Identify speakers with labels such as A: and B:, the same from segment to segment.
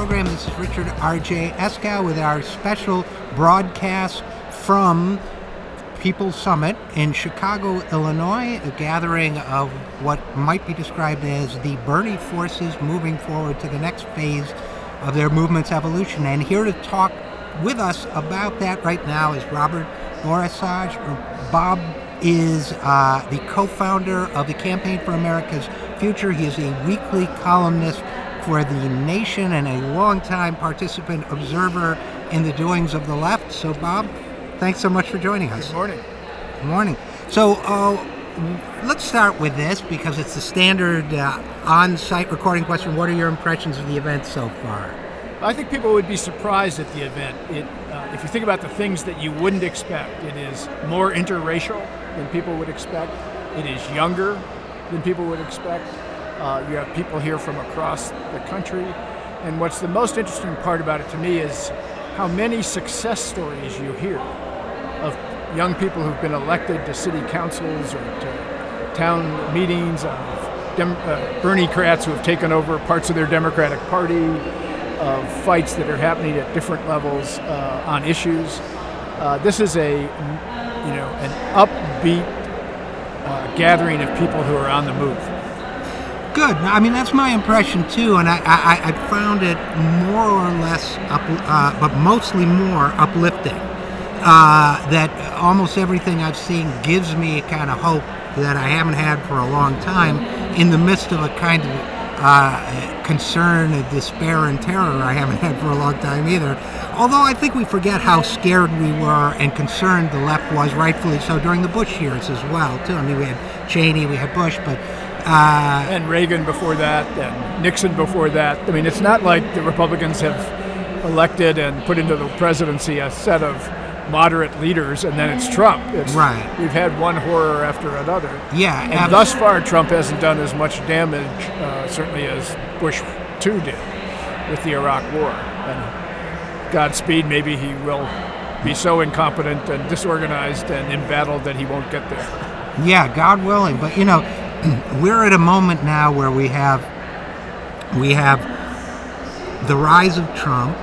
A: program. This is Richard RJ Eskow with our special broadcast from People's Summit in Chicago, Illinois, a gathering of what might be described as the Bernie forces moving forward to the next phase of their movement's evolution. And here to talk with us about that right now is Bob Borosage. Bob is the co-founder of the Campaign for America's Future. He is a weekly columnist for The Nation and a longtime participant observer in the doings of the left. So, Bob, thanks so much for joining us.
B: Good morning.
A: Good morning. So, let's start with this because it's the standard on-site recording question. What are your impressions of the event so far?
B: I think people would be surprised at the event. If you think about the things that you wouldn't expect, it is more interracial than people would expect. It is younger than people would expect. You have people here from across the country. And what's the most interesting part about it to me is how many success stories you hear of young people who've been elected to city councils or to town meetings, of Bernie-crats who have taken over parts of their Democratic Party, of fights that are happening at different levels on issues. This is an upbeat gathering of people who are on the move.
A: Good. I mean, that's my impression too, and I found it more or less, but mostly more uplifting. That almost everything I've seen gives me a kind of hope that I haven't had for a long time in the midst of a kind of concern and despair and terror I haven't had for a long time either. Although I think we forget how scared we were and concerned the left was, rightfully so, during the Bush years as well, too. I mean, we had Cheney, we had Bush, but
B: and Reagan before that, and Nixon before that. I mean, it's not like the Republicans have elected and put into the presidency a set of moderate leaders, and then it's Trump.
A: Right.
B: We've had one horror after another.
A: Yeah.
B: And thus far, Trump hasn't done as much damage, certainly as Bush II did with the Iraq War. And Godspeed, maybe he will be so incompetent and disorganized and embattled that he won't get there.
A: Yeah, God willing. But, you know, we're at a moment now where we have the rise of Trump.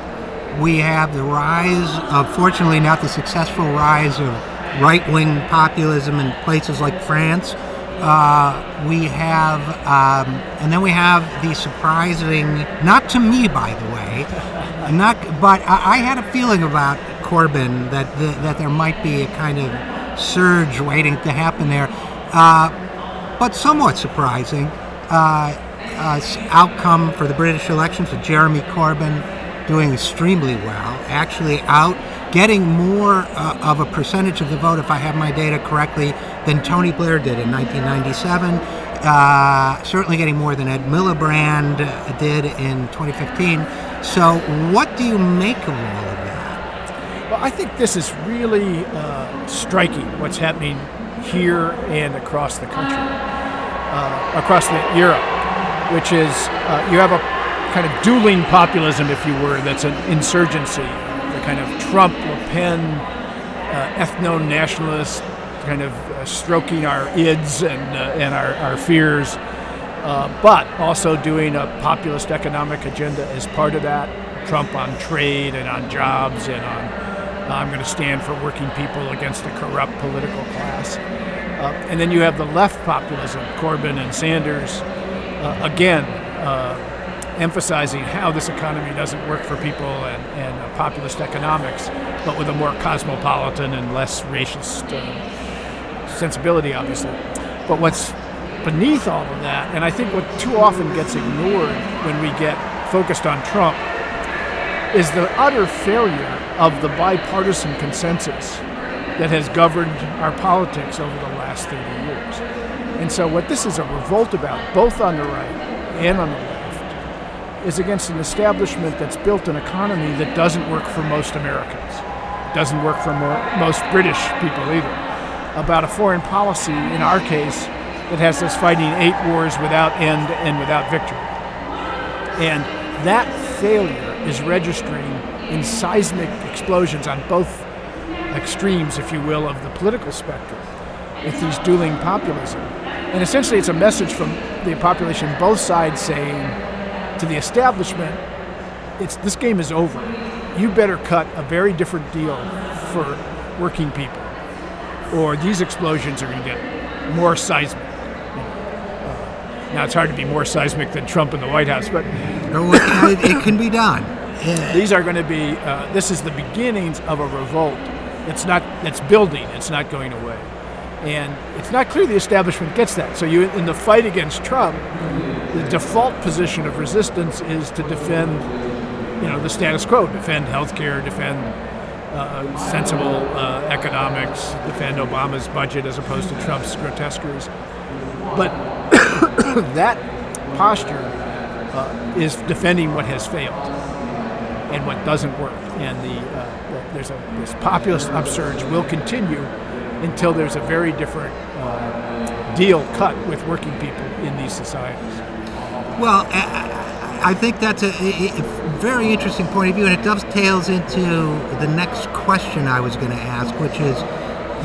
A: We have the rise of, fortunately not the successful rise of right-wing populism in places like France. We have, and then we have the surprising, not to me by the way, but I had a feeling about Corbyn that there might be a kind of surge waiting to happen there. But somewhat surprising outcome for the British elections with Jeremy Corbyn doing extremely well, actually getting more of a percentage of the vote, if I have my data correctly, than Tony Blair did in 1997. Certainly getting more than Ed Miliband did in 2015. So what do you make of all of that?
B: Well, I think this is really striking, what's happening here and across the country, across Europe, which is you have a kind of dueling populism, if you were, that's an insurgency, the kind of Trump, Le Pen, ethno-nationalist, kind of stroking our ids and our fears, but also doing a populist economic agenda as part of that. Trump on trade and on jobs and on I'm going to stand for working people against a corrupt political class. And then you have the left populism, Corbyn and Sanders, again, emphasizing how this economy doesn't work for people and populist economics, but with a more cosmopolitan and less racist sensibility, obviously. But what's beneath all of that, and I think what too often gets ignored when we get focused on Trump, is the utter failure of the bipartisan consensus that has governed our politics over the last 30 years. And so what this is a revolt about, both on the right and on the left, is against an establishment that's built an economy that doesn't work for most Americans. It doesn't work for most British people either. About a foreign policy, in our case, that has us fighting 8 wars without end and without victory. And that failure is registering in seismic explosions on both extremes, if you will, of the political spectrum with these dueling populism. And essentially it's a message from the population, both sides, saying to the establishment, this game is over. You better cut a very different deal for working people, or these explosions are going to get more seismic. Now, it's hard to be more seismic than Trump in the White House, but
A: it can be done. Yeah.
B: These are going to be, this is the beginnings of a revolt. It's building, it's not going away. And it's not clear the establishment gets that. So in the fight against Trump, the default position of resistance is to defend, the status quo, defend healthcare, defend sensible economics, defend Obama's budget as opposed to Trump's grotesqueries. But that posture is defending what has failed and what doesn't work. And this populist upsurge will continue until there's a very different deal cut with working people in these societies.
A: Well, I think that's a very interesting point of view, and it dovetails into the next question I was going to ask, which is,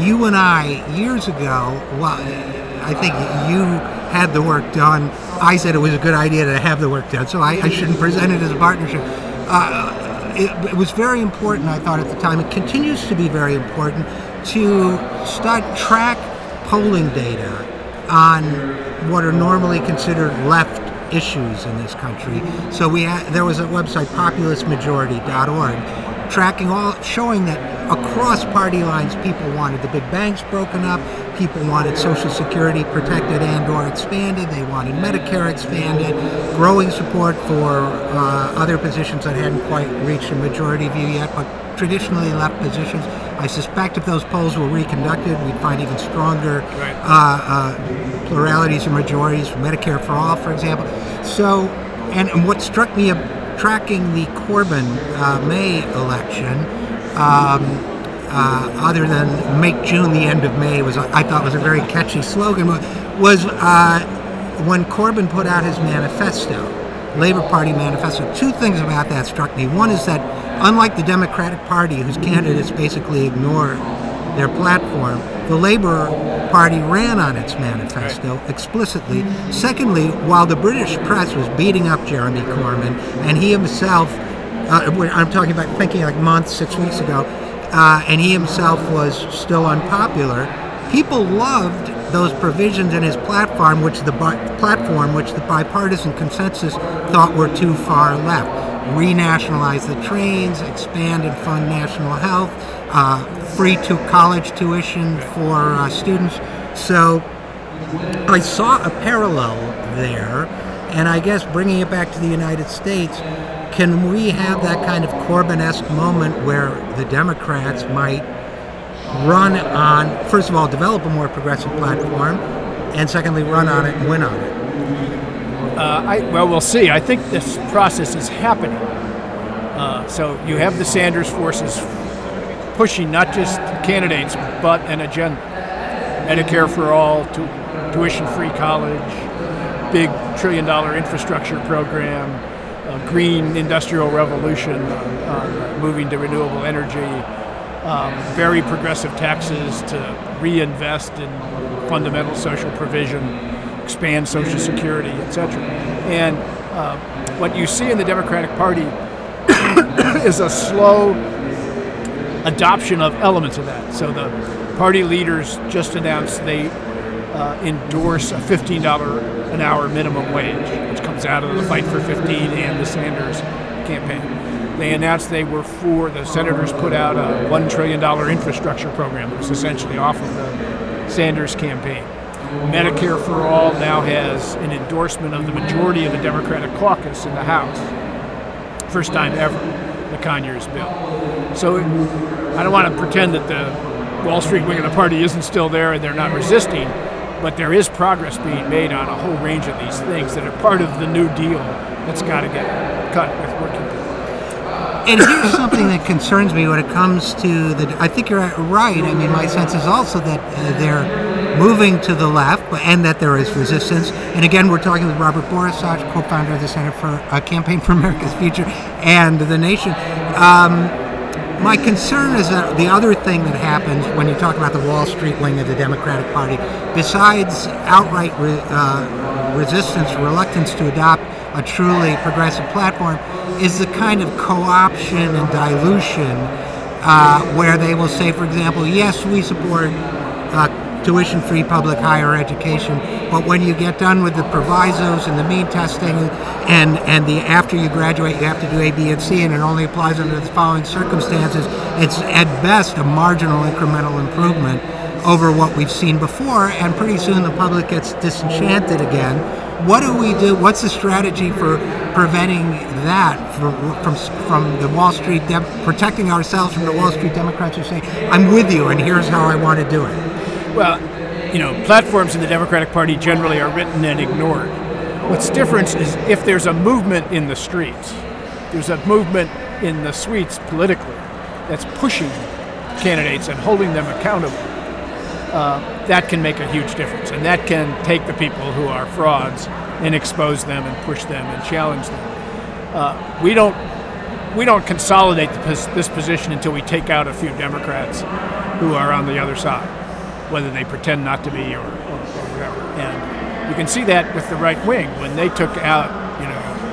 A: you and I, years ago, well, I think you had the work done. I said it was a good idea to have the work done, so I shouldn't present it as a partnership. It was very important, I thought, at the time. It continues to be very important to track polling data on what are normally considered left issues in this country. So there was a website, populistmajority.org, showing that across party lines, people wanted the big banks broken up, people wanted Social Security protected and/or expanded, they wanted Medicare expanded, growing support for other positions that hadn't quite reached a majority view yet, but traditionally left positions. I suspect if those polls were reconducted, we'd find even stronger pluralities or majorities for Medicare for all, for example. So, and what struck me tracking the Corbyn-May election, other than "Make June the End of May," I thought was a very catchy slogan, was when Corbyn put out his manifesto, Labour Party manifesto. Two things about that struck me. One is that, unlike the Democratic Party, whose candidates basically ignore their platform, the Labour Party ran on its manifesto explicitly. Secondly, while the British press was beating up Jeremy Corbyn, and he himself, I'm talking about thinking like months, 6 weeks ago, and he himself was still unpopular, people loved those provisions in his platform, which the bipartisan consensus thought were too far left. Renationalize the trains, expand and fund national health, free college tuition for students. So I saw a parallel there, and I guess bringing it back to the United States, can we have that kind of Corbyn-esque moment where the Democrats might run on, first of all, develop a more progressive platform, and secondly, run on it and win on it?
B: Well, we'll see. I think this process is happening. So you have the Sanders forces pushing not just candidates, but an agenda. Medicare for all, tuition-free college, big $1 trillion infrastructure program, green industrial revolution, moving to renewable energy, very progressive taxes to reinvest in fundamental social provision, expand Social Security, etc. And what you see in the Democratic Party is a slow adoption of elements of that. So the party leaders just announced they endorse a $15 an hour minimum wage, which comes out of the Fight for 15 and the Sanders campaign. They announced the senators put out a $1 trillion infrastructure program that was essentially off of the Sanders campaign. Medicare for All now has an endorsement of the majority of the Democratic caucus in the House. First time ever, the Conyers bill. So I don't want to pretend that the Wall Street wing of the party isn't still there and they're not resisting, but there is progress being made on a whole range of these things that are part of the New Deal that's got to get cut with working people.
A: And here's something that concerns me when it comes to I think you're right. I mean, my sense is also that they're moving to the left, and that there is resistance. And again, we're talking with Robert Borosage, co-founder of the Center for Campaign for America's Future and The Nation. My concern is that the other thing that happens when you talk about the Wall Street wing of the Democratic Party, besides outright resistance, reluctance to adopt a truly progressive platform, is the kind of co-option and dilution where they will say, for example, yes, we support tuition-free public higher education, but when you get done with the provisos and the mean testing and the after you graduate you have to do A, B, and C, and it only applies under the following circumstances, it's at best a marginal incremental improvement over what we've seen before, and pretty soon the public gets disenchanted again. What do we do? What's the strategy for preventing that from the Wall Street, protecting ourselves from the Wall Street Democrats who say, I'm with you and here's how I want to do it?
B: Well, platforms in the Democratic Party generally are written and ignored. What's different is if there's a movement in the streets, there's a movement in the suites politically that's pushing candidates and holding them accountable. That can make a huge difference, and that can take the people who are frauds and expose them and push them and challenge them. We don't consolidate this position until we take out a few Democrats who are on the other side, whether they pretend not to be or whatever. And you can see that with the right wing. When they took out,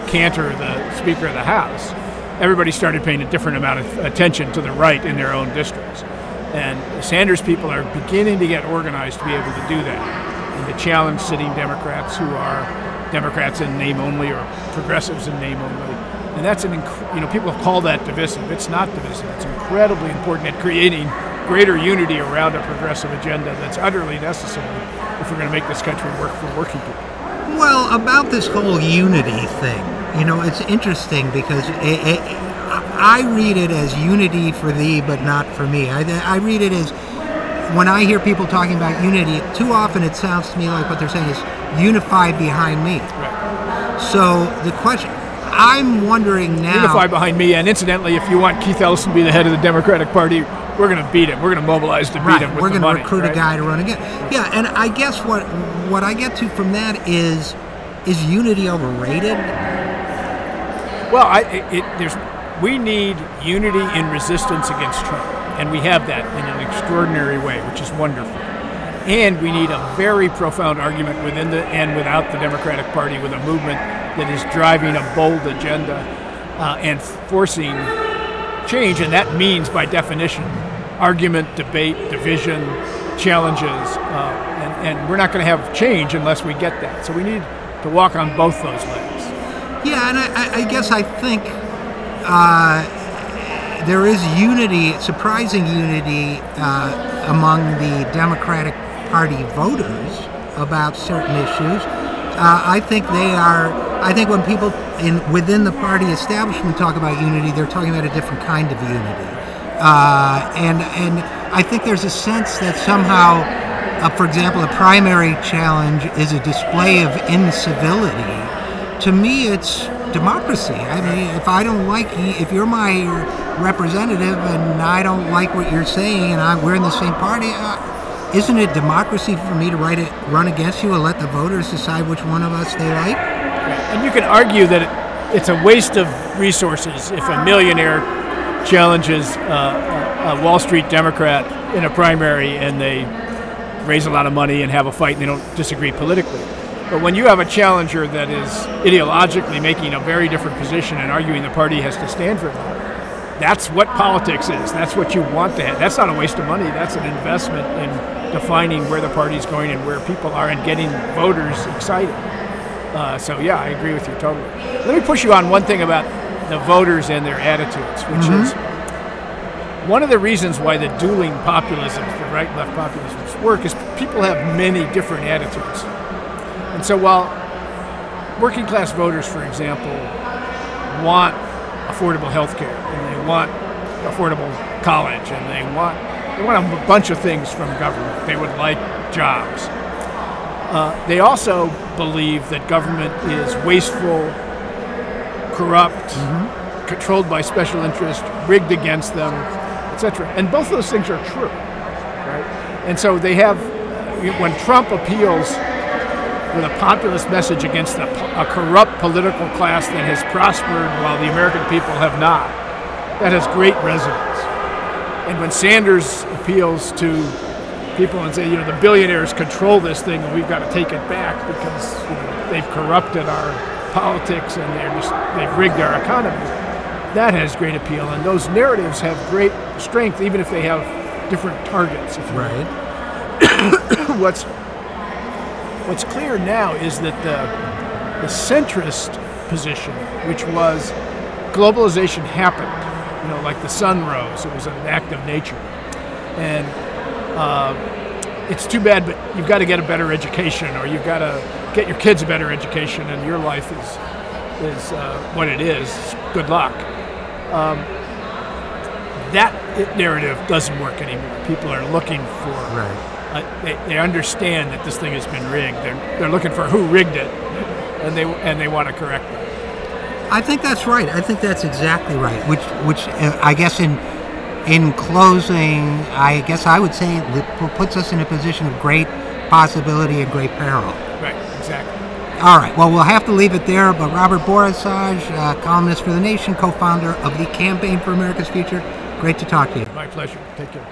B: Cantor, the Speaker of the House, everybody started paying a different amount of attention to the right in their own districts. And the Sanders people are beginning to get organized to be able to do that and to challenge sitting Democrats who are Democrats in name only or progressives in name only. And that's people call that divisive. It's not divisive. It's incredibly important at creating greater unity around a progressive agenda that's utterly necessary if we're going to make this country work for working people.
A: Well, about this whole unity thing, it's interesting because I read it as unity for thee, but not for me. I read it as, when I hear people talking about unity, too often it sounds to me like what they're saying is unify behind me.
B: Right.
A: So the question, I'm wondering now...
B: Unify behind me, and incidentally, if you want Keith Ellison to be the head of the Democratic Party, we're going to beat him. We're going to mobilize to beat him with
A: we're
B: the money.
A: We're going to recruit a guy to run again. Yeah, and I guess what I get to from that is unity overrated?
B: Well, we need unity in resistance against Trump, and we have that in an extraordinary way, which is wonderful. And we need a very profound argument within and without the Democratic Party, with a movement that is driving a bold agenda and forcing change, and that means, by definition, argument, debate, division, challenges, and we're not going to have change unless we get that. So we need to walk on both those legs.
A: Yeah, and I guess I think there is unity, surprising unity among the Democratic Party voters about certain issues. I think when people within the party establishment talk about unity, they're talking about a different kind of unity. And I think there's a sense that somehow, for example, a primary challenge is a display of incivility. To me, it's democracy. I mean, if you're my representative and I don't like what you're saying and we're in the same party, isn't it democracy for me to run against you and let the voters decide which one of us they like?
B: And you can argue that it's a waste of resources if a millionaire challenges a Wall Street Democrat in a primary and they raise a lot of money and have a fight and they don't disagree politically. But when you have a challenger that is ideologically making a very different position and arguing the party has to stand for that, that's what politics is. That's what you want to have. That's not a waste of money. That's an investment in defining where the party's going and where people are and getting voters excited. So yeah, I agree with you totally. Let me push you on one thing about the voters and their attitudes, which is one of the reasons why the dueling populisms, the right and left populisms, work is people have many different attitudes. And so while working class voters, for example, want affordable health care and they want affordable college and they want a bunch of things from government, they would like jobs. They also believe that government is wasteful, corrupt, controlled by special interests, rigged against them, etc. And both of those things are true, right? And so they have, when Trump appeals with a populist message against a corrupt political class that has prospered while the American people have not, that has great resonance. And when Sanders appeals to people and say, the billionaires control this thing and we've got to take it back because they've corrupted our politics and they've rigged our economy. That has great appeal, and those narratives have great strength, even if they have different targets. If you
A: Right.
B: What's clear now is that the centrist position, which was globalization happened, like the sun rose, it was an act of nature, and it's too bad, but you've got to get a better education, or you've got to get your kids a better education, and your life is what it is. Good luck. That narrative doesn't work anymore. People are looking for.
A: Right.
B: They understand that this thing has been rigged. They're looking for who rigged it, and they want to correct it.
A: I think that's right. I think that's exactly right. Which I guess in closing, I guess I would say it puts us in a position of great possibility and great peril.
B: Right. Exactly.
A: All right. Well, we'll have to leave it there. But Robert Borosage, columnist for The Nation, co-founder of the Campaign for America's Future. Great to talk to you.
B: My pleasure. Take care.